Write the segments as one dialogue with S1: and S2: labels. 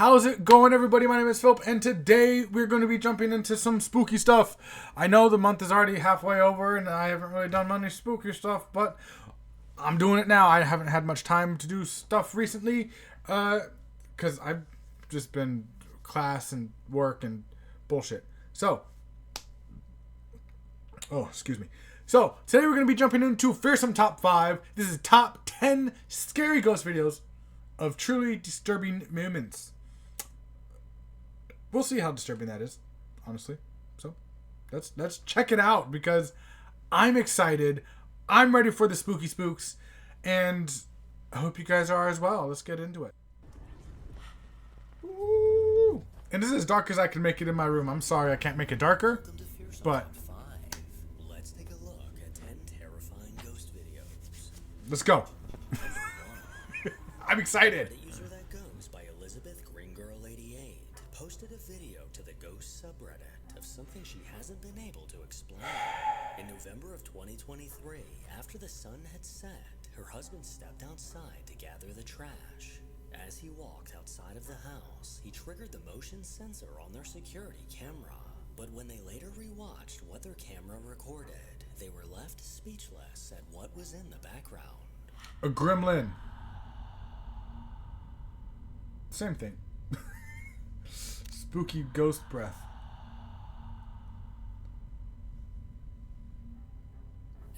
S1: How's it going, everybody? My name is Philip, and today we're going to be jumping into some spooky stuff. I know the month is already halfway over, and I haven't really done many spooky stuff, but I'm doing it now. I haven't had much time to do stuff recently, because I've just been class and work and bullshit. So, excuse me. So, today we're going to be jumping into Fearsome Top 5. This is top 10 scary ghost videos of truly disturbing moments. We'll see how disturbing that is, honestly. So, let's check it out because I'm excited. I'm ready for the spooky spooks, and I hope you guys are as well. Let's get into it. Ooh. And this is as dark as I can make it in my room. I'm sorry I can't make it darker, but
S2: let's take a look at 10 terrifying ghost videos.
S1: Let's go. I'm excited.
S2: The User That Goes by Elizabeth Green Girl 88 posted a video to the ghost subreddit of something she hasn't been able to explain. In November of 2023, after the sun had set, her husband stepped outside to gather the trash. As he walked outside of the house, he triggered the motion sensor on their security camera. But when they later rewatched what their camera recorded, they were left speechless at what was in the background.
S1: A gremlin. Same thing. Spooky ghost breath.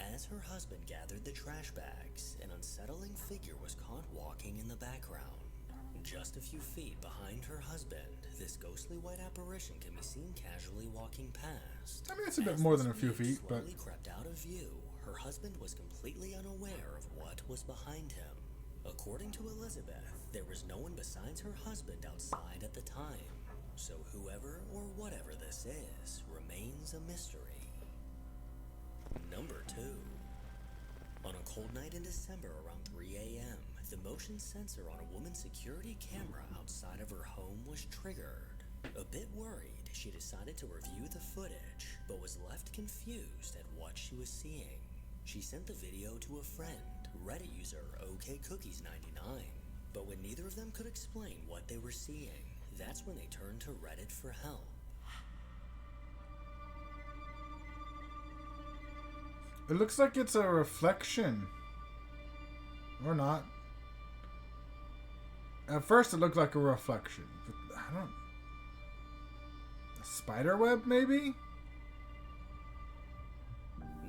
S2: As her husband gathered the trash bags, an unsettling figure was caught walking in the background. Just a few feet behind her husband, this ghostly white apparition can be seen casually walking past.
S1: I mean, it's a bit more than a few feet, but
S2: slowly crept out of view, her husband was completely unaware of what was behind him. According to Elizabeth, there was no one besides her husband outside at the time. So whoever or whatever this is remains a mystery. Number 2. On a cold night in December around 3 a.m., the motion sensor on a woman's security camera outside of her home was triggered. A bit worried, she decided to review the footage, but was left confused at what she was seeing. She sent the video to a friend, Reddit user OKCookies99, but when neither of them could explain what they were seeing, that's when they turned to Reddit for help.
S1: it looks like it's a reflection. Or not. At first it looked like a reflection. But I don't... A spider web, maybe?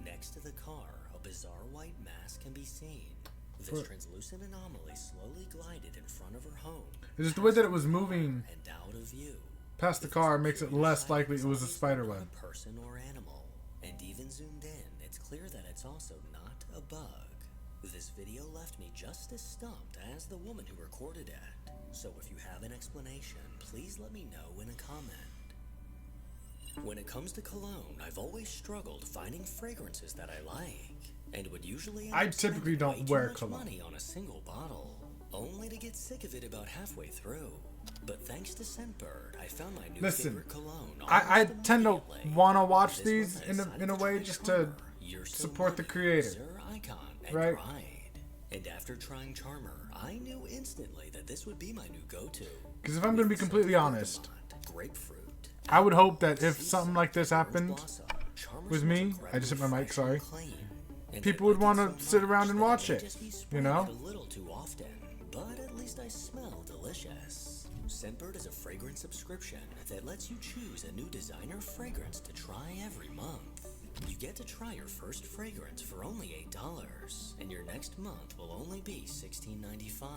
S2: Next to the car, a bizarre white mass can be seen. This translucent anomaly slowly glided in front of her home.
S1: It's just the way that it was moving
S2: and out of view.
S1: past the car makes it less likely it was a spider web.
S2: A person or animal. And even zoomed in, it's clear that it's also not a bug. This video left me just as stumped as the woman who recorded it. So if you have an explanation, please let me know in a comment. When it comes to cologne, I've always struggled finding fragrances that I like, and would usually
S1: I typically don't wear
S2: way too much
S1: cologne.
S2: money on a single bottle, only to get sick of it about halfway through. But thanks to Scentbird, I found my new favorite cologne.
S1: I tend to
S2: immediately.
S1: want to watch
S2: This
S1: these
S2: one I
S1: in
S2: decided
S1: a way
S2: try
S1: just to
S2: Charmer, You're So
S1: support the
S2: Lucky,
S1: creator.
S2: Sir Icon, and
S1: Right.
S2: Ride. And after trying Charmer, I knew instantly that this would be my new go-to.
S1: Because if I'm going to be completely honest,
S2: Grapefruit,
S1: I would hope that if something like this happened
S2: blossom, Charmer's
S1: with
S2: smells
S1: me, I just hit my
S2: incredibly
S1: mic, sorry,
S2: fresh and clean. And
S1: people
S2: I
S1: would
S2: like
S1: want
S2: it
S1: to
S2: so
S1: sit
S2: much
S1: around and
S2: that
S1: watch
S2: may
S1: it,
S2: just be
S1: you
S2: spraying
S1: know?
S2: it a little too often, but at least I smell delicious. Scentbird is a fragrance subscription that lets you choose a new designer fragrance to try every month. You get to try your first fragrance for only $8, and your next month will only be $16.95.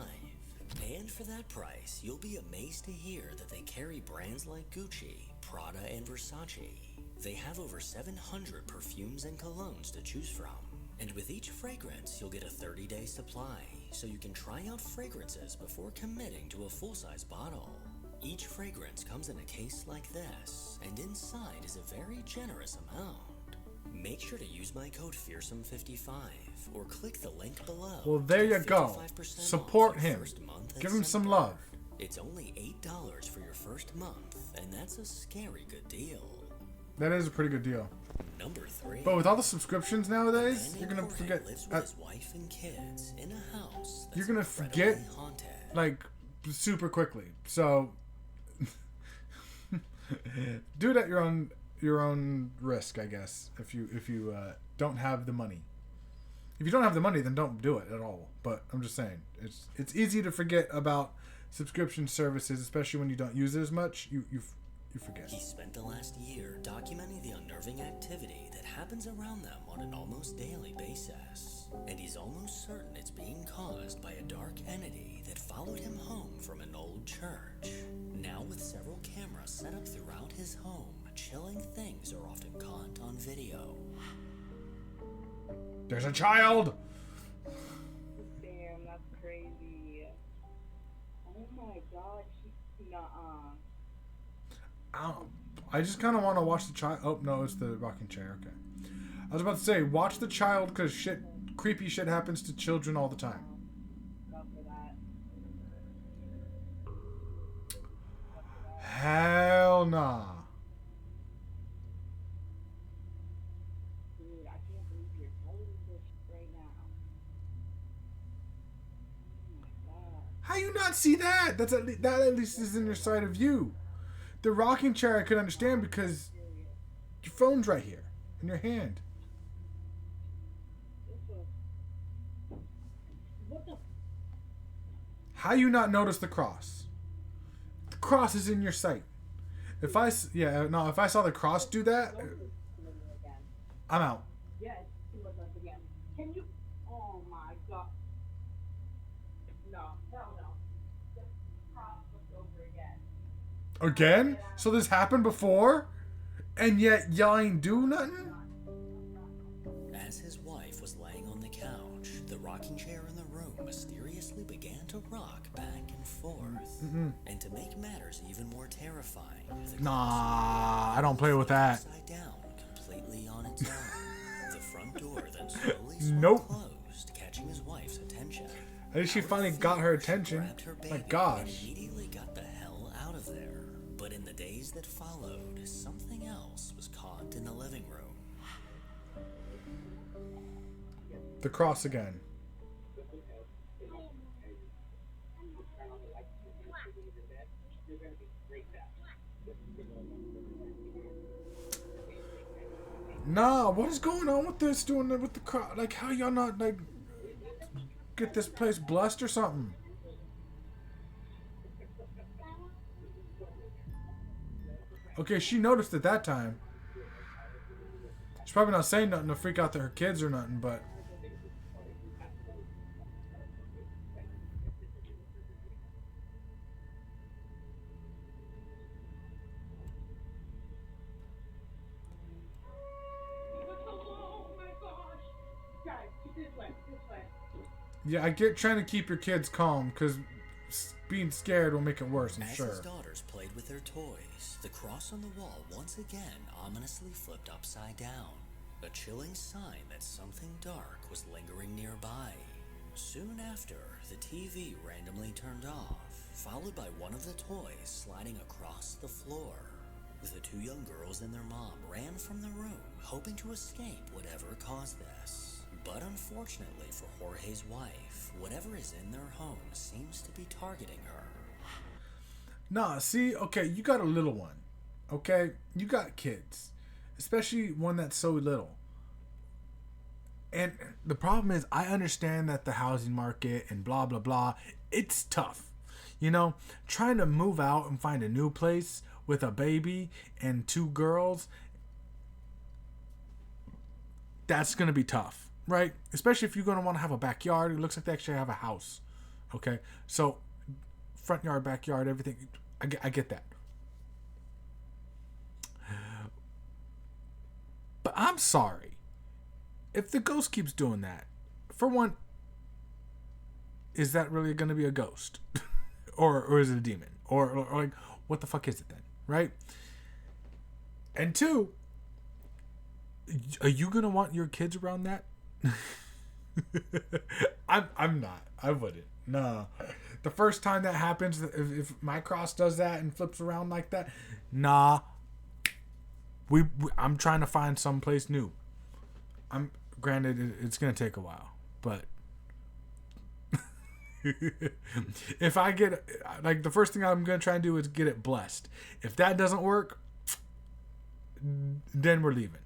S2: And for that price, you'll be amazed to hear that they carry brands like Gucci, Prada, and Versace. They have over 700 perfumes and colognes to choose from. And with each fragrance, you'll get a 30-day supply, so you can try out fragrances before committing to a full-size bottle. Each fragrance comes in a case like this, and inside is a very generous amount. Make sure to use my code Fearsome55 or click the link below.
S1: Well, there
S2: to
S1: you
S2: get
S1: go.
S2: 55%
S1: Support
S2: off your
S1: him.
S2: first month at
S1: Give him some
S2: Scentbird.
S1: love.
S2: It's only $8 for your first month, and that's a scary good deal.
S1: That is a pretty good deal.
S2: Number 3.
S1: But with all the subscriptions nowadays,
S2: Man
S1: you're
S2: named
S1: going to
S2: Jorge
S1: forget.
S2: lives with his wife and kids in a house that's
S1: You're gonna
S2: incredibly
S1: forget,
S2: haunted.
S1: like, super quickly. So, Do it at your own risk, I guess. If you don't have the money. If you don't have the money, then don't do it at all. But I'm just saying, it's easy to forget about subscription services, especially when you don't use it as much. You forget.
S2: He spent the last year documenting the unnerving activity that happens around them on an almost daily basis. And he's almost certain it's being caused by a dark entity that followed him home from an old church. Now with several cameras set up throughout his home, chilling things are often caught on video.
S1: There's a child!
S3: Damn, that's crazy. Oh my god, nuh-uh.
S1: I just kind of want to watch the child. Oh, no, it's the rocking chair. Okay. I was about to say, watch the child, because creepy shit happens to children all the time.
S3: Go for that.
S1: Hell nah.
S3: Dude, I can't believe you're telling me this right now. Oh my god.
S1: How you not see that? That at least is in your side of view. The rocking chair I could understand because your phone's right here in your hand.
S3: What the?
S1: How you not notice the cross? The cross is in your sight. If I saw the cross do that, I'm out.
S3: Yeah, it's too much less again. Can you? Oh my god. No, hell no. Just cross looked over again.
S1: Again? So this happened before? And yet y'all ain't do nothing?
S2: As his wife was laying on the couch, the rocking chair in the room mysteriously began to rock back and forth. And to make matters even more terrifying, the
S1: Nah, I don't play with that.
S2: upside down, completely on its own. The front door then slowly swung
S1: Nope.
S2: closed, catching his wife's attention.
S1: At least she finally got her attention.
S2: Grabbed her
S1: My
S2: baby
S1: gosh.
S2: and immediately got the hell out of there. But in the days that followed, something else was caught in the living room.
S1: The cross again. Nah, what is going on with this? Doing it with the cross? Like, how y'all not like get this place blessed or something? Okay, she noticed it that time. She's probably not saying nothing to freak out her kids or nothing, but.
S3: Oh my gosh. Guys, this way.
S1: Yeah, I get trying to keep your kids calm, because being scared will make it worse, I'm
S2: As
S1: sure.
S2: his daughters played with their toys, the cross on the wall once again ominously flipped upside down, a chilling sign that something dark was lingering nearby. Soon after, the TV randomly turned off, followed by one of the toys sliding across the floor. The two young girls and their mom ran from the room, hoping to escape whatever caused this. But unfortunately for Jorge's wife, whatever is in their home seems to be targeting her.
S1: Nah, see, okay, you got a little one. Okay? You got kids. Especially one that's so little. And the problem is, I understand that the housing market and blah, blah, blah, it's tough. You know, trying to move out and find a new place with a baby and two girls, that's going to be tough, right? Especially if you're going to want to have a backyard. It looks like they actually have a house. Okay? So, front yard, backyard, everything. I get that. But I'm sorry. If the ghost keeps doing that, for one, is that really going to be a ghost? or is it a demon? Or like, what the fuck is it then? Right? And two, are you going to want your kids around that? I'm not. I wouldn't. No. The first time that happens, if my cross does that and flips around like that, nah. I'm trying to find someplace new. Granted, it's gonna take a while, but If I get, like, the first thing I'm going to try and do is get it blessed. If that doesn't work, then we're leaving.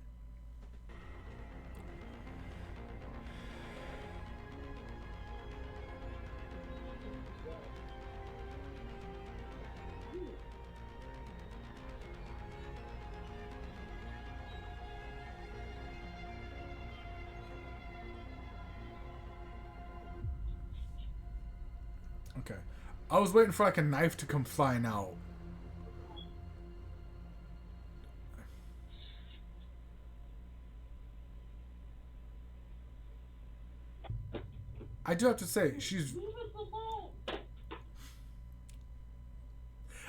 S1: Okay. I was waiting for like a knife to come flying out. I do have to say, she's...
S3: Leave us alone.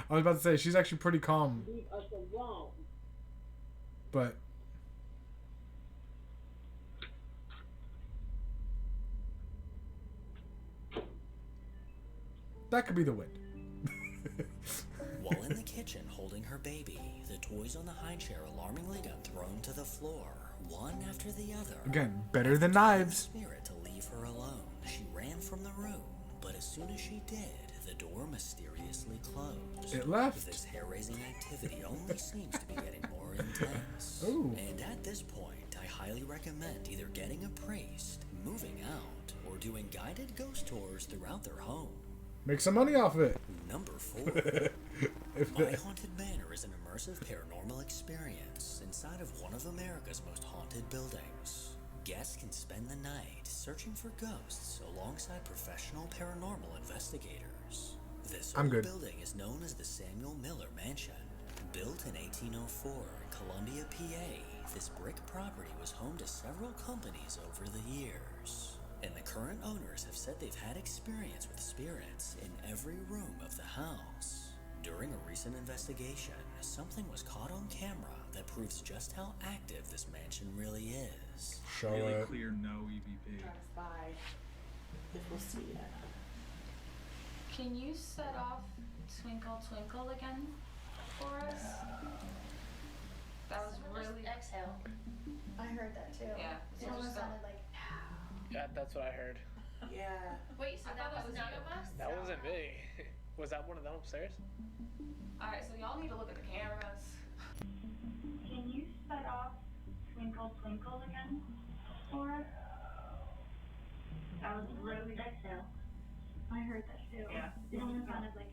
S1: I was about to say, she's actually pretty calm.
S3: Leave us alone.
S1: But... that could be the wind.
S2: While in the kitchen holding her baby, the toys on the high chair alarmingly got thrown to the floor, one after the other.
S1: Again, better than knives.
S2: Spirit to leave her alone. She ran from the room, but as soon as she did, the door mysteriously closed.
S1: It left.
S2: This hair-raising activity only seems to be getting more intense.
S1: Ooh.
S2: And at this point, I highly recommend either getting a priest, moving out, or doing guided ghost tours throughout their home.
S1: Make some money off of it.
S2: Number 4. My Haunted Manor is an immersive paranormal experience inside of one of America's most haunted buildings. Guests can spend the night searching for ghosts alongside professional paranormal investigators. This
S1: I'm
S2: old
S1: good.
S2: building is known as the Samuel Miller Mansion. Built in 1804 in Columbia, PA, this brick property was home to several companies over the years. And the current owners have said they've had experience with spirits in every room of the house. During a recent investigation, something was caught on camera that proves just how active this mansion really is.
S1: Show
S4: Really
S1: it.
S4: clear, no EVP.
S3: Spy. If we'll see it.
S5: Can you set off Twinkle Twinkle again for us? That was really...
S6: exhale. I heard that too.
S5: Yeah.
S6: It almost sounded like.
S7: Yeah, that's what I heard.
S3: Yeah.
S6: Wait, so
S5: I
S6: that
S5: thought
S6: was
S5: that was
S6: none
S5: you.
S6: of us?
S7: That wasn't me. Was that one of them upstairs?
S5: Alright, so y'all need to look at the cameras.
S8: Can you set off Twinkle Twinkle again for us? That was really exhale. I heard that too. Yeah. It almost sounded like.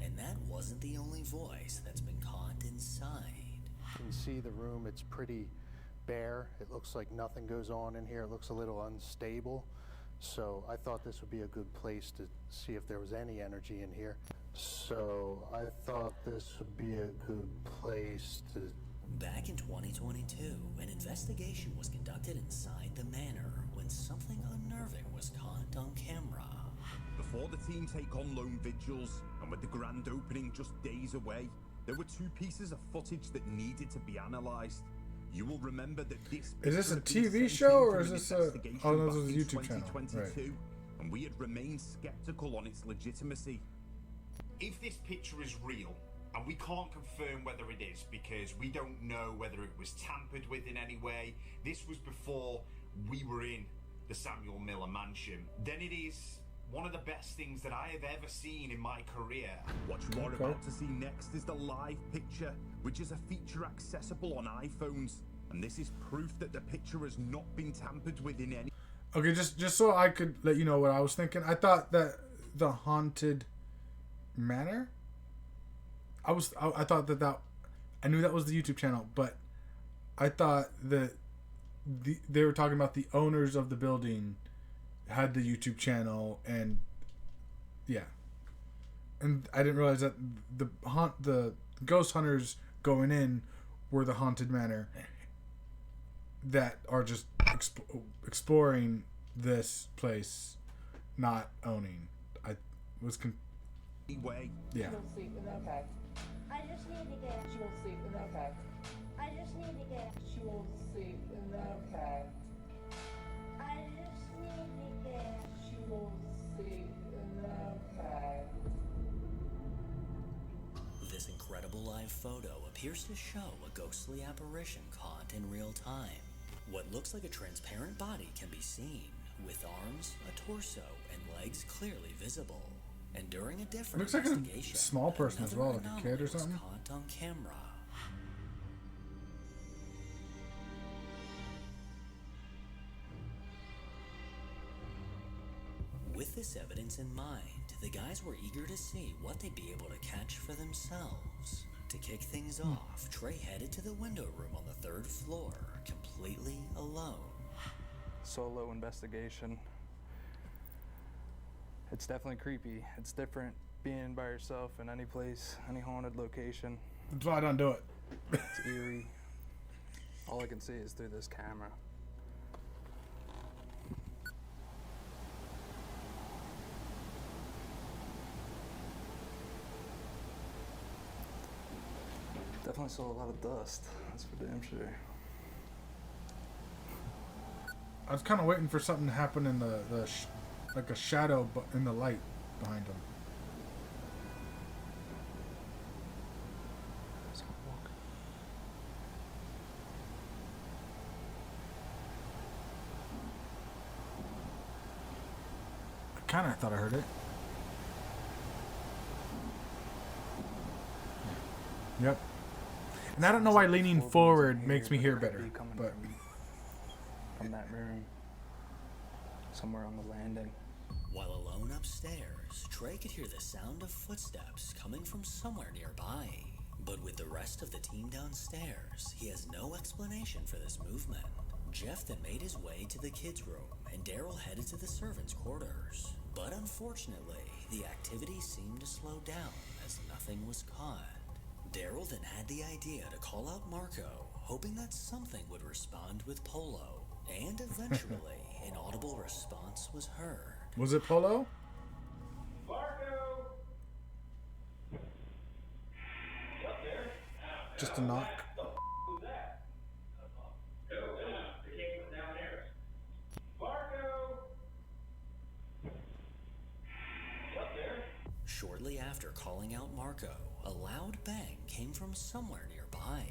S2: And that wasn't the only voice that's been caught inside.
S9: You can see the room, it's pretty bare. It looks like nothing goes on in here. It looks a little unstable. So I thought this would be a good place to see if there was any energy in here. So I thought this would be a good place to...
S2: Back in 2022, an investigation was conducted inside the manor when something unnerving was caught on camera.
S10: Before the team take on lone vigils, and with the grand opening just days away, there were 2 pieces of footage that needed to be analysed. You will remember that this...
S1: Is this a
S10: picture had been
S1: TV
S10: sent
S1: show,
S10: in
S1: or is
S10: an
S1: this a...
S10: investigation
S1: oh, no, this
S10: back
S1: is a
S10: in
S1: YouTube channel. Right.
S10: 2022, and we had remained sceptical on its legitimacy.
S11: If this picture is real, and we can't confirm whether it is because we don't know whether it was tampered with in any way, this was before we were in the Samuel Miller mansion, then it is one of the best things that I have ever seen in my career.
S10: What you are about to see next is the live picture, which is a feature accessible on iPhones, and this is proof that the picture has not been tampered with in any...
S1: Okay, just so I could let you know what I was thinking. I thought that the Haunted Manor... I thought that I knew that was the YouTube channel, but I thought that they were talking about the owners of the building had the YouTube channel, and yeah, and I didn't realize that the ghost hunters going in were the Haunted Manor that are just exploring this place, not owning. I was
S10: way.
S1: Yeah.
S3: She'll sleep in okay.
S6: I just need to get.
S3: She'll sleep in okay.
S6: I just need to get.
S3: She'll sleep in okay.
S6: I just need to get.
S3: She'll sleep in okay.
S2: This incredible live photo appears to show a ghostly apparition caught in real time. What looks like a transparent body can be seen, with arms, a torso, and legs clearly visible. And during a different
S1: Looks like a
S2: investigation,
S1: small person as
S2: another
S1: well, like a kid or
S2: anomaly was
S1: something.
S2: caught on camera. With this evidence in mind, the guys were eager to see what they'd be able to catch for themselves. To kick things off, Trey headed to the window room on the 3rd floor, completely alone.
S4: Solo investigation. It's definitely creepy. It's different being by yourself in any place, any haunted location.
S1: That's why I don't do it.
S4: It's eerie. All I can see is through this camera. Definitely saw a lot of dust. That's for damn sure.
S1: I was kind of waiting for something to happen in like a shadow in the light behind him. I kind of thought I heard it. Yep. And I don't know why leaning forward makes me hear better, but
S4: from that room, somewhere on the landing.
S2: While alone upstairs, Trey could hear the sound of footsteps coming from somewhere nearby. But with the rest of the team downstairs, he has no explanation for this movement. Jeff then made his way to the kids' room, and Daryl headed to the servants' quarters. But unfortunately, the activity seemed to slow down as nothing was caught. Daryl then had the idea to call out Marco, hoping that something would respond with Polo. And eventually, an audible response was heard.
S1: Was it Polo?
S12: Marco! Up there?
S1: Just a knock.
S12: Who's that? Go, it came from down there. Marco! Up there?
S2: Shortly after calling out Marco, a loud bang came from somewhere nearby.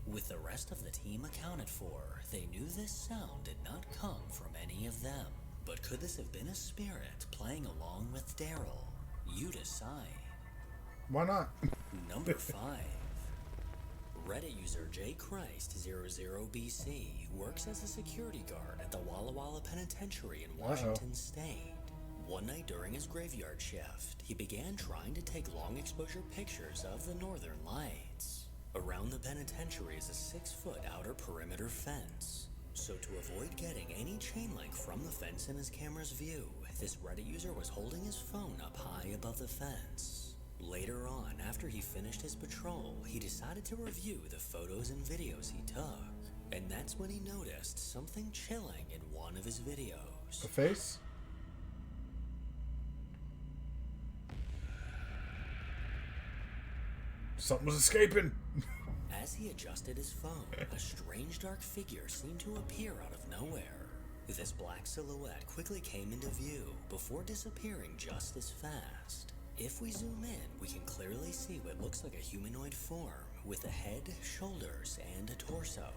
S2: With the rest of the team accounted for, they knew this sound did not come from any of them. But could this have been a spirit playing along with Daryl? You decide.
S1: Why not?
S2: Number 5. Reddit user JChrist00BC works as a security guard at the Walla Walla Penitentiary in Washington State. One night during his graveyard shift, he began trying to take long exposure pictures of the northern lights. Around the penitentiary is a 6-foot outer perimeter fence. So to avoid getting any chain link from the fence in his camera's view, this Reddit user was holding his phone up high above the fence. Later on, after he finished his patrol, he decided to review the photos and videos he took. And that's when he noticed something chilling in one of his videos.
S1: A face? Something was escaping.
S2: As he adjusted his phone, a strange dark figure seemed to appear out of nowhere. This black silhouette quickly came into view before disappearing just as fast. If we zoom in, we can clearly see what looks like a humanoid form with a head, shoulders, and a torso.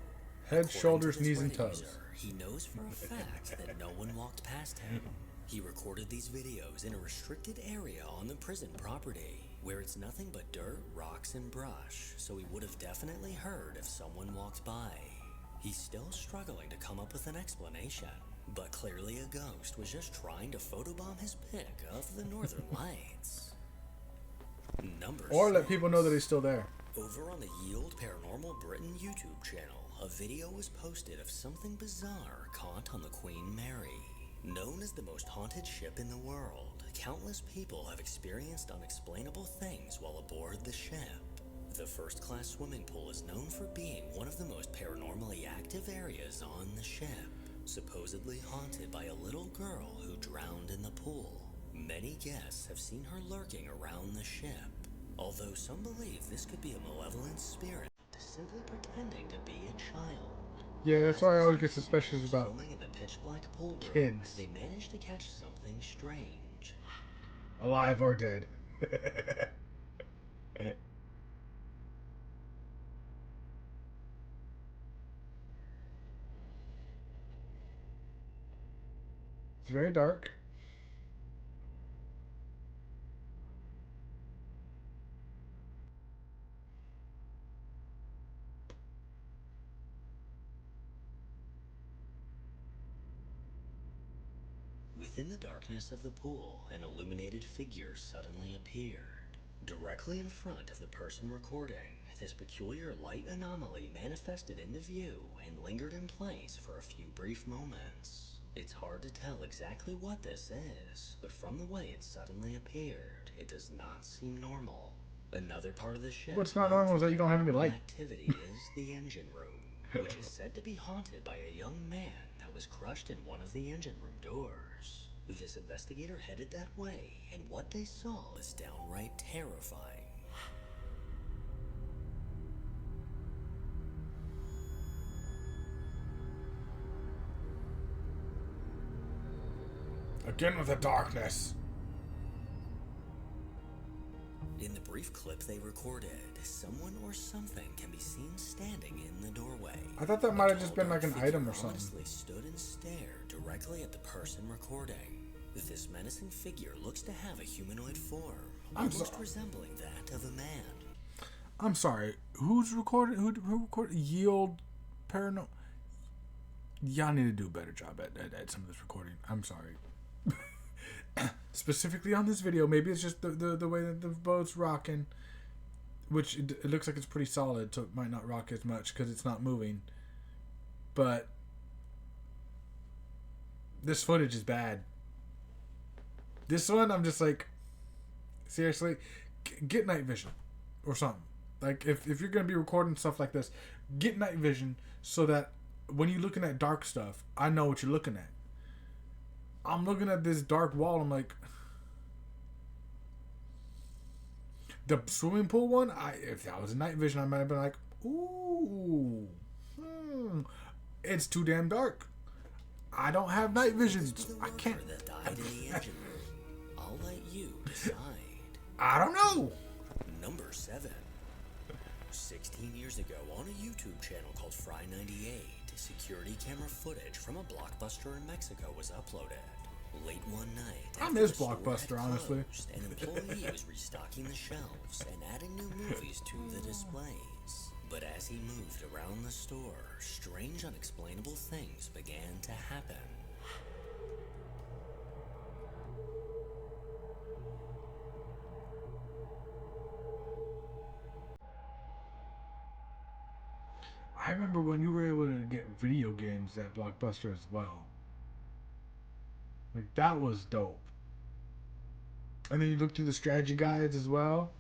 S1: Head, shoulders, knees, and toes.
S2: He knows for a fact that no one walked past him. He recorded these videos in a restricted area on the prison property, where it's nothing but dirt, rocks, and brush, so he would have definitely heard if someone walked by. He's still struggling to come up with an explanation, but clearly a ghost was just trying to photobomb his pic of the northern lights. Number 6.
S1: Or let people know that he's still there.
S2: Over on the Yield Paranormal Britain YouTube channel, a video was posted of something bizarre caught on the Queen Mary. Known as the most haunted ship in the world, countless people have experienced unexplainable things while aboard the ship. The first-class swimming pool is known for being one of the most paranormally active areas on the ship, supposedly haunted by a little girl who drowned in the pool. Many guests have seen her lurking around the ship, although some believe this could be a malevolent spirit simply pretending to be a child.
S1: Yeah, that's why I always get suspicious about
S2: In the pitch-black pool room,
S1: kids.
S2: they managed to catch something strange.
S1: Alive or dead. It's very dark.
S2: Within the darkness of the pool, an illuminated figure suddenly appeared. Directly in front of the person recording, this peculiar light anomaly manifested into view and lingered in place for a few brief moments. It's hard to tell exactly what this is, but from the way it suddenly appeared, it does not seem normal. Another part of the ship
S1: What's not normal is that you don't have any light.
S2: activity is the engine room, which is said to be haunted by a young man that was crushed in one of the engine room doors. This investigator headed that way, and what they saw was downright terrifying.
S1: Again with the darkness.
S2: In the brief clip they recorded, someone or something can be seen standing in the doorway.
S1: I thought that might have just been like an item or something.
S2: Honestly stood and stared directly at the person recording. This menacing figure looks to have a humanoid form, almost resembling that of a man.
S1: I'm sorry. Who's recorded? Who recorded? Yield Paranormal. Y'all need to do a better job at some of this recording. I'm sorry. Specifically on this video, maybe it's just the way that the boat's rocking, which it looks like it's pretty solid, so it might not rock as much because it's not moving. But this footage is bad. This one, I'm just like, seriously, get night vision or something. Like, if you're going to be recording stuff like this, get night vision so that when you're looking at dark stuff, I know what you're looking at. I'm looking at this dark wall, I'm like, the swimming pool one, if that was a night vision, I might have been like, ooh, it's too damn dark. I don't have night vision. I can't.
S2: I'll let you decide.
S1: I don't know.
S2: Number 7. 16 years ago, on a YouTube channel called Fry98, security camera footage from a Blockbuster in Mexico was uploaded. Late one night,
S1: I miss Blockbuster, honestly.
S2: An employee was restocking the shelves and adding new movies to the displays. But as he moved around the store, strange, unexplainable things began to happen.
S1: I remember when you were able to get video games at Blockbuster as well. Like, that was dope. And then you look through the strategy guides as well.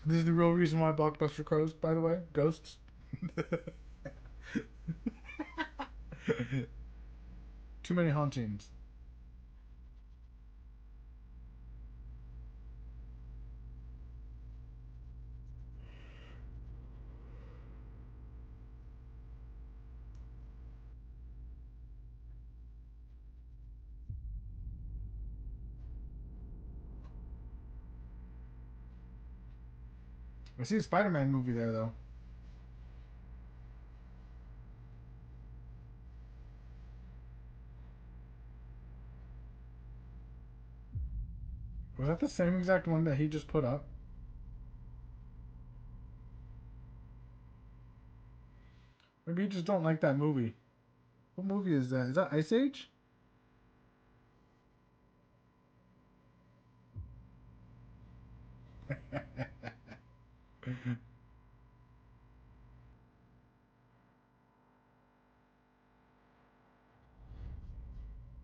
S1: This is the real reason why Blockbuster closed, by the way. Ghosts. Too many hauntings. I see a Spider-Man movie there, though. Was that the same exact one that he just put up? Maybe you just don't like that movie. What movie is that? Is that Ice Age?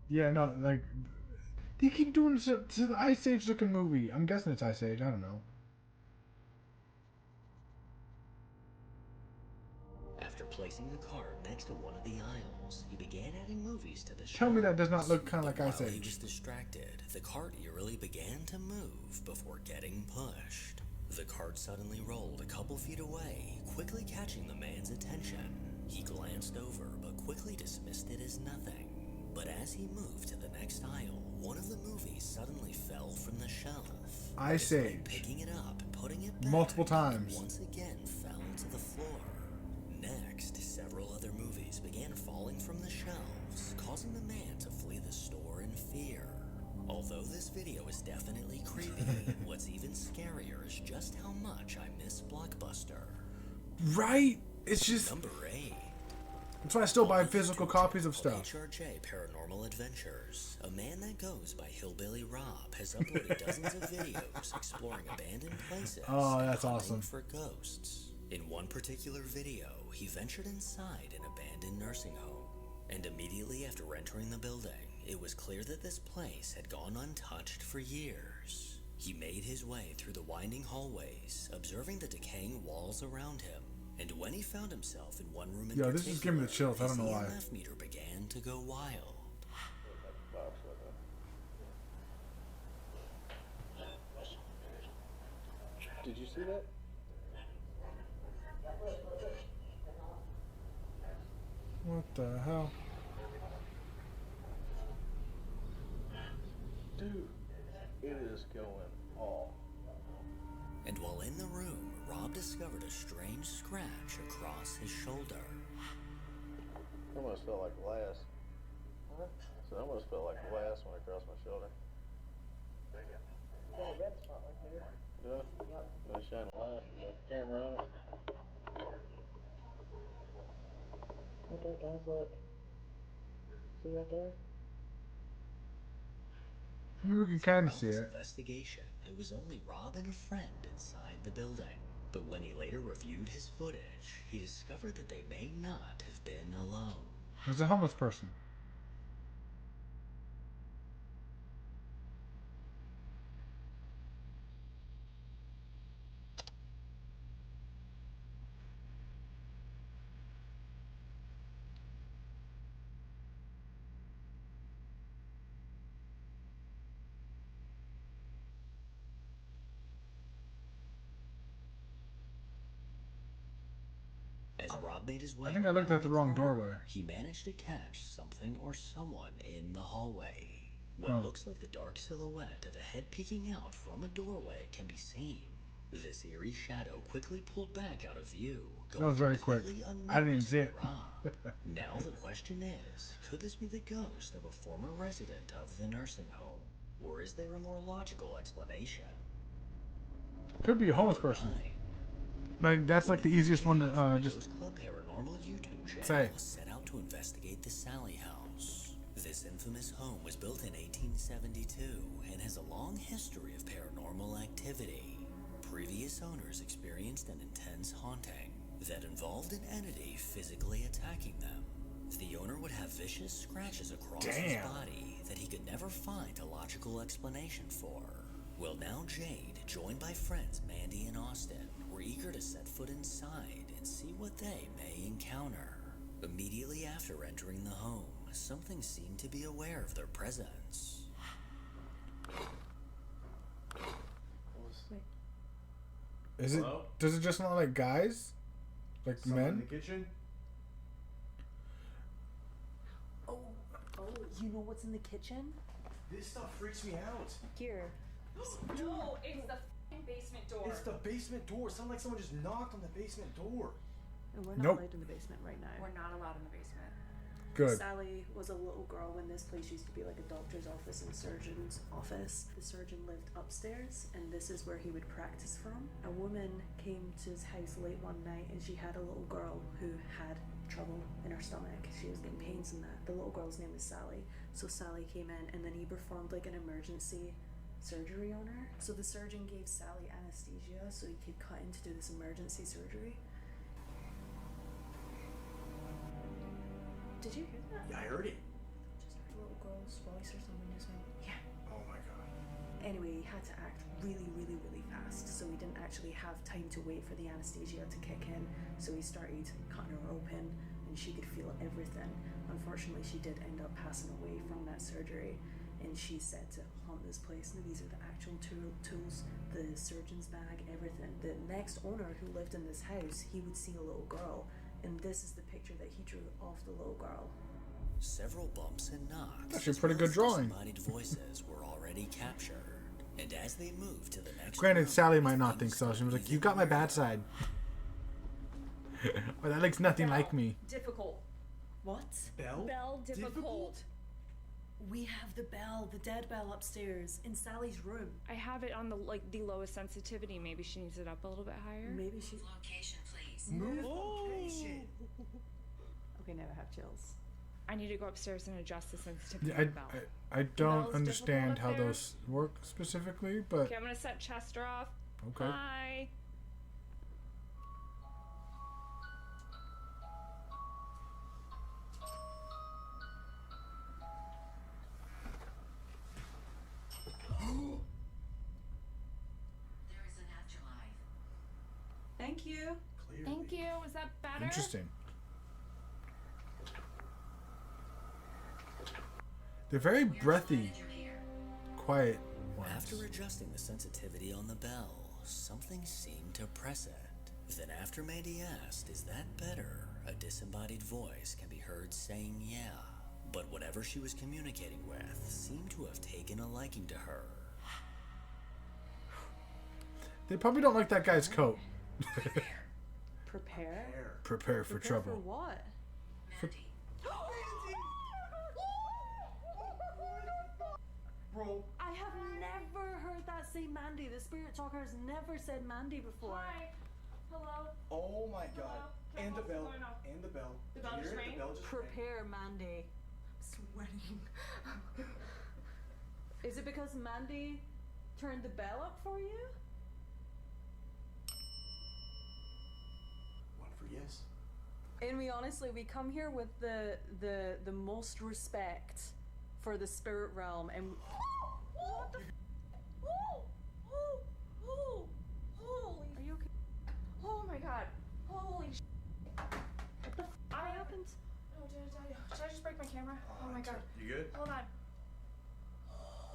S1: Yeah, no, like, they keep doing to the Ice Age looking movie. I'm guessing it's Ice Age. I don't know.
S2: After placing the cart next to one of the aisles, he began adding movies to the shelves.
S1: Tell me that does not look kind of like Ice
S2: While
S1: Age.
S2: he was distracted, the cart eerily began to move before getting pushed. The cart suddenly rolled a couple feet away, quickly catching the man's attention. He glanced over, but quickly dismissed it as nothing. But as he moved to the next aisle, one of the movies suddenly fell from the shelf.
S1: Ice Age.
S2: Picking it up and putting it back,
S1: Multiple times.
S2: once again fell to the floor. Next, several other movies began falling from the shelves, causing the man to flee the store in fear. Although this video is definitely creepy, what's even scarier is just how much I miss Blockbuster.
S1: Right? It's just...
S2: Number 8.
S1: That's why I still buy physical copies of stuff.
S2: HRJ Paranormal Adventures. A man that goes by Hillbilly Rob has uploaded dozens of videos exploring abandoned places
S1: Oh,
S2: and
S1: that's
S2: hunting
S1: awesome.
S2: for ghosts. In one particular video, he ventured inside an abandoned nursing home. And immediately after entering the building, it was clear that this place had gone untouched for years. He made his way through the winding hallways, observing the decaying walls around him. And when he found himself in one room in
S1: Yo, this is giving me the chills. I don't know why.
S2: his EMF meter began to go wild.
S4: Did you see that?
S1: What the hell?
S4: Dude, it is going off.
S2: And while in the room, Rob discovered a strange scratch across his shoulder.
S4: Almost felt like glass. So I almost felt like glass when I crossed my shoulder.
S3: Got a red spot right there.
S4: Yeah. Gonna shine a light. The camera on it.
S3: What that does look. See right there?
S1: You can kind of see it.
S2: Investigation. It was only Rob and a friend inside the building. But when he later reviewed his footage, he discovered that they may not have been alone.
S1: There's a homeless person.
S2: As Rob made his way,
S1: I think I looked at the wrong doorway.
S2: he managed to catch something or someone in the hallway. What looks like the dark silhouette of a head peeking out from a doorway can be seen. This eerie shadow quickly pulled back out of view.
S1: That was very quick. I didn't even see it.
S2: Now the question is, could this be the ghost of a former resident of the nursing home? Or is there a more logical explanation?
S1: Could be a homeless person. Like, that's like the easiest one to just
S2: Ghost Club Paranormal YouTube channel
S1: say.
S2: set out to investigate the Sally House. This infamous home was built in 1872 and has a long history of paranormal activity. Previous owners experienced an intense haunting that involved an entity physically attacking them. The owner would have vicious scratches across his body that he could never find a logical explanation for. Well, now Jade, joined by friends Mandy and Austin, were eager to set foot inside and see what they may encounter. Immediately after entering the home, something seemed to be aware of their presence.
S1: Is it?
S13: Hello?
S1: Does it just not like guys? Like
S13: Someone in
S1: men?
S13: the kitchen?
S14: Oh, you know what's in the kitchen?
S13: This stuff freaks me out.
S14: Here.
S5: No, it's the f***ing basement door.
S13: It's the basement door. It sounded like someone just knocked on the basement door.
S14: And we're not
S1: Nope.
S14: allowed in the basement right now.
S5: We're not allowed in the basement.
S1: Good.
S14: Sally was a little girl when this place used to be like a doctor's office and surgeon's office. The surgeon lived upstairs, and this is where he would practice from. A woman came to his house late one night, and she had a little girl who had trouble in her stomach. She was getting pains in that. The little girl's name is Sally. So Sally came in, and then he performed like an emergency surgery on her. So the surgeon gave Sally anesthesia so he could cut in to do this emergency surgery. Did you hear that?
S13: Yeah, I heard it.
S14: Just heard a little girl's voice or something just went, yeah.
S13: Oh my god.
S14: Anyway, he had to act really, really, really fast, so he didn't actually have time to wait for the anesthesia to kick in. So he started cutting her open, and she could feel everything. Unfortunately, she did end up passing away from that surgery, and she's said to haunt this place. And these are the actual tools, the surgeon's bag, everything. The next owner who lived in this house, he would see a little girl, and this is the picture that he drew of the little girl.
S2: Several bumps and knocks,
S1: Actually a pretty good drawing.
S2: disembodied voices were already captured. And as they moved to the next
S1: Granted,
S2: room,
S1: Sally might not think so. She was like, "You got my bad side." Or that looks nothing like me.
S14: Difficult. What?
S13: Bell?
S14: Bell difficult. We have the bell, the dead bell upstairs in Sally's room.
S5: I have it on the lowest sensitivity. Maybe she needs it up a little bit higher.
S14: Maybe she.
S15: Location, please.
S14: Okay, now I have chills.
S5: I need to go upstairs and adjust the sensitivity
S1: Yeah,
S5: of the bell.
S1: I don't
S5: Bell's
S1: understand
S5: difficult
S1: how
S5: up
S1: those work specifically, but
S5: Okay, I'm gonna set Chester off.
S1: okay.
S5: Bye.
S14: Thank you.
S5: Thank you. Is that better?
S1: Interesting. They're very breathy, quiet ones.
S2: After adjusting the sensitivity on the bell, something seemed to press it. Then after Mandy asked, "Is that better?" a disembodied voice can be heard saying yeah. But whatever she was communicating with seemed to have taken a liking to her.
S1: They probably don't like that guy's coat.
S14: Prepare?
S1: Prepare for trouble.
S14: For what?
S13: Bro.
S14: I have never heard that say Mandy. The spirit talker has never said Mandy before.
S5: Hi. Hello.
S13: Oh my god.
S5: Hello.
S13: And the
S5: What's
S13: bell.
S5: going on?
S13: And the bell.
S5: The bell
S13: Did you
S5: just
S13: hear it?
S5: rang?
S13: The bell just
S14: Prepare Mandy. Sweating. Is it because Mandy turned the bell up for you?
S13: One for yes.
S14: And we come here with the most respect for the spirit realm, and what the are you okay?
S5: Oh my god. Holy sh.
S14: What the happened?
S5: Oh, did I just break my camera? Oh my god.
S13: You good?
S5: Hold on.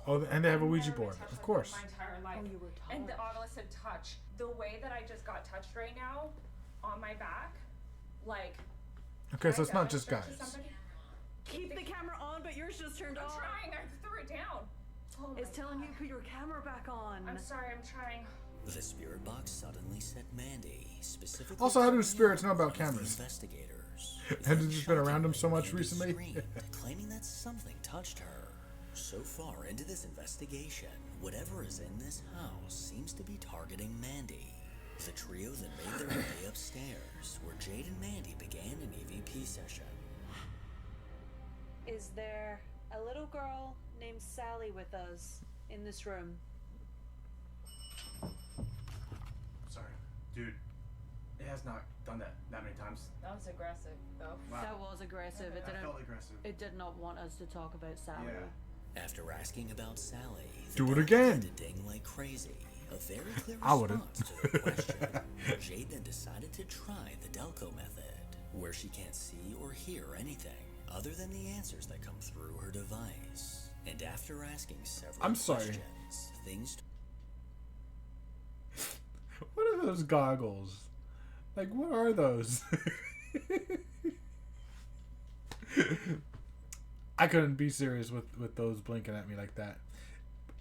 S1: Oh, and they have a
S5: I've
S1: Ouija
S5: never been
S1: board,
S5: touched
S1: of
S5: like
S1: course.
S5: this my entire life.
S14: Oh, you were
S5: And the
S14: touched.
S5: Oculus said touch. The way that I just got touched right now on my back, like.
S1: Okay, so
S5: can I
S1: it's not just
S5: demonstrate to
S1: guys.
S5: somebody?
S14: Keep the camera on, but yours just turned
S5: I'm
S14: off.
S5: trying. I threw it down. Oh my
S14: It's telling you
S5: God.
S14: to put your camera back on.
S5: I'm sorry. I'm trying.
S2: The spirit box suddenly said Mandy, specifically.
S1: Also, how do
S2: to
S1: spirits know about
S2: one of the
S1: cameras?
S2: Investigators.
S1: Has it
S2: Then
S1: just been around them so much
S2: shockingly,
S1: recently?
S2: Mandy screamed, claiming that something touched her. So far into this investigation, whatever is in this house seems to be targeting Mandy. The trio then made their way upstairs, where Jade and Mandy began an EVP session.
S14: Is there a little girl named Sally with us in this room?
S13: Sorry. Dude, it has not done that many times.
S5: That was aggressive, though.
S13: Wow.
S14: That was aggressive. It
S13: I
S14: didn't.
S13: felt aggressive.
S14: It did not want us to talk about Sally.
S13: Yeah.
S2: After asking about Sally, the
S1: Do it
S2: dog
S1: again.
S2: began to ding like crazy. A very clear
S1: I wouldn't.
S2: response to the question. Jade then decided to try the Delco method, where she can't see or hear anything other than the answers that come through her device. And after asking several
S1: I'm sorry.
S2: questions, things
S1: What are those goggles? Like, what are those? I couldn't be serious with those blinking at me like that.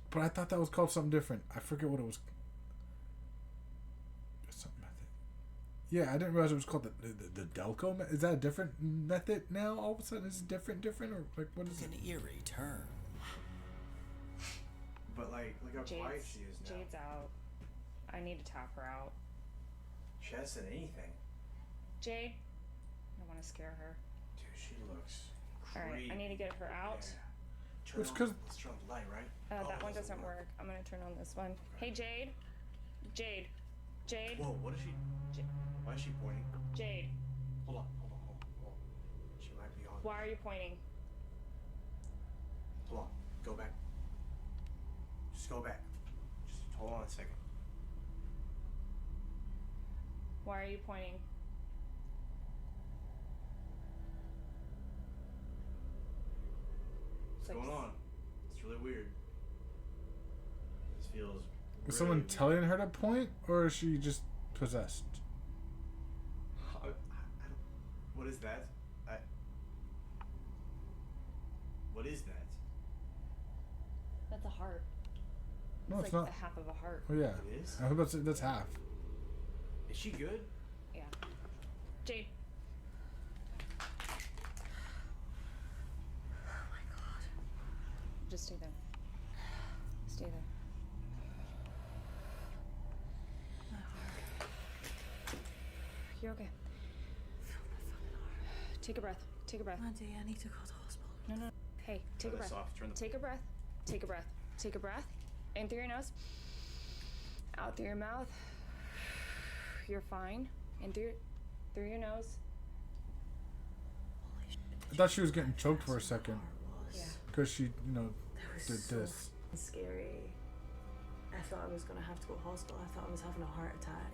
S1: But I thought that was called something different. I forget what it was. Something method. Yeah, I didn't realize it was called the Delco method. Is that a different method now? All of a sudden, is it different? Or like, what is it?
S2: an eerie turn.
S13: But like, look how quiet she is now.
S5: Jade's out. I need to tap her out.
S13: She hasn't said anything.
S5: Jade, I don't want to scare her.
S13: Dude, she looks
S5: All right,
S13: creepy.
S5: I need to get her out.
S13: Yeah. Turn
S1: It's
S13: on-
S1: 'cause-
S13: let's turn on the light, right? Oh,
S5: That
S13: it
S5: one
S13: doesn't
S5: doesn't work. I'm gonna turn on this one. Hey, Jade. Jade. Jade.
S13: Whoa, what is she? Why is she pointing?
S5: Jade.
S13: Hold on. She might be on.
S5: Why are you pointing?
S13: Hold on. Go back. Just go back. Just hold on a second.
S5: Why are you pointing?
S13: What's going on? It's really weird. This feels.
S1: Is someone telling her to point, or is she just possessed?
S13: I don't. What is that? What is that?
S5: That's a heart.
S1: No,
S5: it's
S1: it's
S5: like
S1: not.
S5: the half of a heart.
S1: Oh yeah.
S13: It is?
S1: I was about to say that's half.
S13: Is she good?
S5: Yeah. Jade.
S14: Oh my god.
S5: Just stay there. Stay there. You're okay. Take a breath. Take a breath.
S14: Auntie, I need to go to the hospital.
S5: No, no. Hey, take a breath. Take a breath. Take a breath. Take a breath. In through your nose. Out through your mouth. You're fine. In through your nose.
S1: I thought she was getting choked for a second.
S14: Yeah.
S1: Because she, did
S14: so
S1: this.
S14: Scary. I thought I was gonna have to go to hospital. I thought I was having a heart attack.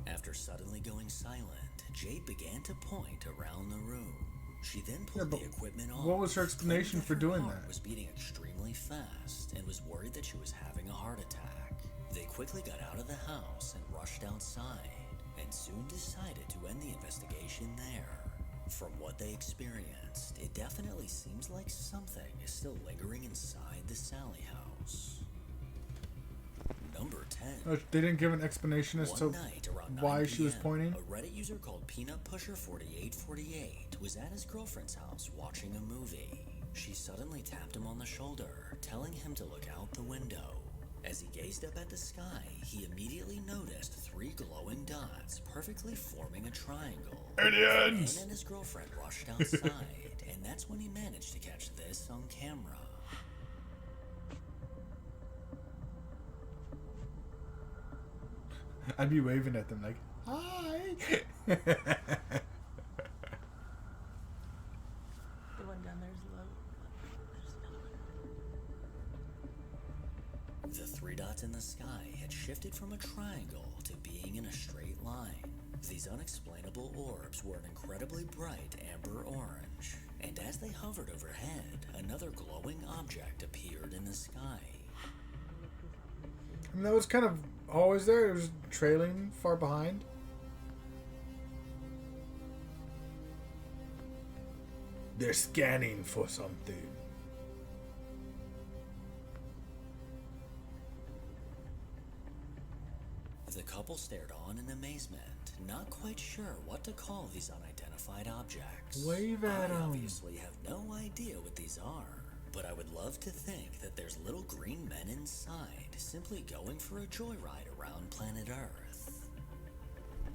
S2: After suddenly going silent, Jade began to point around the room. She then pulled the equipment off.
S1: What was her explanation for doing
S2: Her heart
S1: that?
S2: was beating extremely fast and was worried that she was having a heart attack. They quickly got out of the house and rushed outside, and soon decided to end the investigation there. From what they experienced, it definitely seems like something is still lingering inside the Sally house. Number 10.
S1: They didn't give an explanation as to why she was pointing?
S2: A Reddit user called PeanutPusher4848 was at his girlfriend's house watching a movie. She suddenly tapped him on the shoulder, telling him to look out the window. As he gazed up at the sky, he immediately noticed 3 glowing dots perfectly forming a triangle.
S1: Aliens!
S2: The man and his girlfriend rushed outside, and that's when he managed to catch this on camera.
S1: I'd be waving at them like, hi!
S14: The one down there's low.
S2: The 3 dots in the sky had shifted from a triangle to being in a straight line. These unexplainable orbs were an incredibly bright amber orange, and as they hovered overhead, another glowing object appeared in the sky.
S1: I mean, that was kind of always there. It was trailing far behind. They're scanning for something.
S2: The couple stared on in amazement, not quite sure what to call these unidentified objects.
S1: Wave at
S2: I
S1: 'em.
S2: obviously have no idea what these are, but I would love to think that there's little green men inside, simply going for a joyride around planet Earth.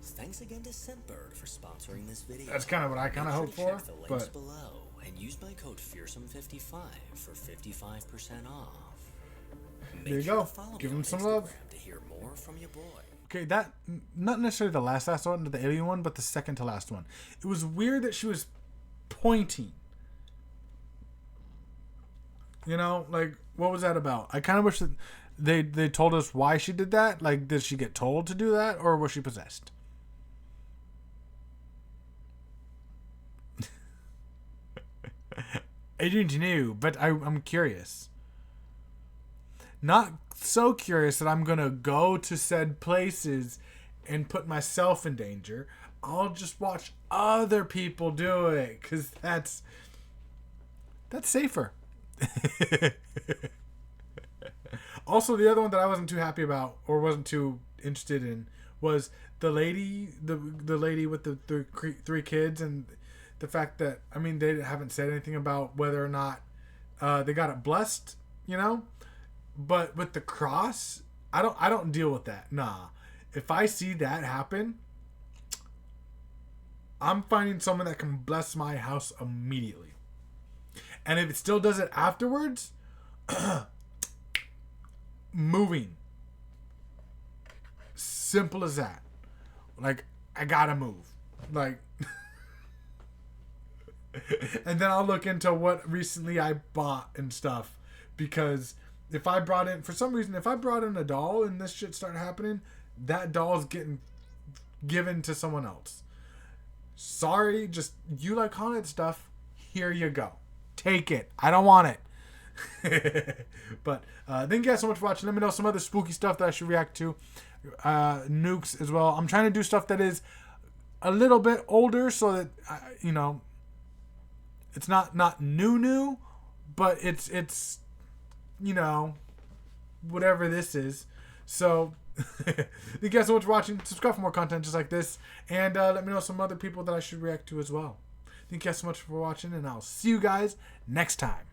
S2: Thanks again to Scentbird for sponsoring this video.
S1: That's kind of what I kind of
S2: Make sure
S1: hope
S2: to
S1: for,
S2: check the links
S1: but
S2: below and use my code Fearsome55 for 55% off. Make
S1: there you
S2: sure
S1: go.
S2: to follow
S1: Give
S2: me
S1: him
S2: on
S1: some love.
S2: Instagram to hear more from your boy.
S1: Okay, that, not necessarily the last one, the alien one, but the second to last one. It was weird that she was pointing. You know, like, what was that about? I kind of wish that they told us why she did that. Like, did she get told to do that, or was she possessed? I don't know, but I'm curious. Not so curious that I'm going to go to said places and put myself in danger. I'll just watch other people do it, because that's safer. Also, the other one that I wasn't too happy about or wasn't too interested in was the lady with the 3 kids, and the fact that, I mean, they haven't said anything about whether or not they got it blessed, you know, but with the cross, I don't deal with that. Nah, if I see that happen, I'm finding someone that can bless my house immediately. And if it still does it afterwards, moving. Simple as that. Like, I gotta move. Like, and then I'll look into what recently I bought and stuff. Because if I brought in, for some reason, if I brought in a doll and this shit started happening, that doll's getting given to someone else. Sorry, just, you like haunted stuff, here you go. Take it. I don't want it. But thank you guys so much for watching. Let me know some other spooky stuff that I should react to. Nukes as well. I'm trying to do stuff that is a little bit older so that, you know, it's not new, but it's you know, whatever this is. So thank you guys so much for watching. Subscribe for more content just like this, and let me know some other people that I should react to as well. Thank you guys so much for watching, and I'll see you guys next time.